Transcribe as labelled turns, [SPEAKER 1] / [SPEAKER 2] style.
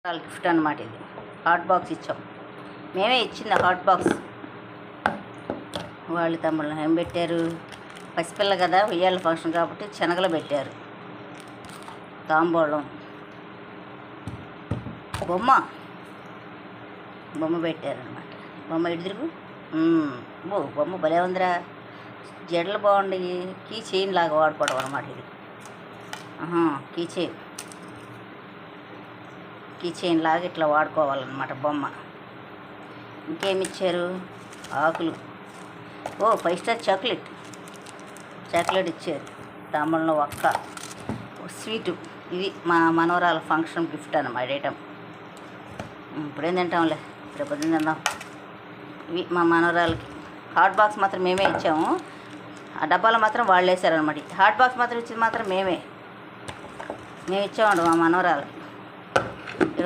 [SPEAKER 1] వాళ్ళ గిఫ్ట్ అనమాట. ఇది హాట్ బాక్స్ ఇచ్చాం, మేమే ఇచ్చింది ఆ హాట్ బాక్స్. వాళ్ళు తమ్ముళ్ళు ఏం పెట్టారు, పసిపిల్ల కదా, ఉయ్యాల ఫంక్షన్ కాబట్టి శనగలు పెట్టారు, తాంబూలం, బొమ్మ పెట్టారనమాట. బొమ్మ ఇటు తిరుగు. బొమ్మ భలే ఉందిరా, జడలు బాగుండయి. కీ చైన్ లాగా వాడుకోవడం అనమాట ఇది. కీ చైన్ లాగా ఇట్లా వాడుకోవాలన్నమాట బొమ్మ. ఇంకేమి ఇచ్చారు, ఆకులు. 5 స్టార్ చాక్లెట్ ఇచ్చారు, తాంబూలంలో ఒక్క స్వీటు. ఇది మా మనవరాల ఫంక్షన్ గిఫ్ట్ అన్నమాట ఐటమ్. ఇప్పుడేం తింటాంలే, రేపు పొద్దున్న తిందాం. ఇవి మా మనవరాలకి హాట్ బాక్స్ మాత్రం మేమే ఇచ్చాము, ఆ డబ్బాలో మాత్రం వాళ్ళు వేసారనమాట. హాట్ బాక్స్ మాత్రం ఇచ్చింది మాత్రం మేము ఇచ్చామండి మా మనవరాలకి.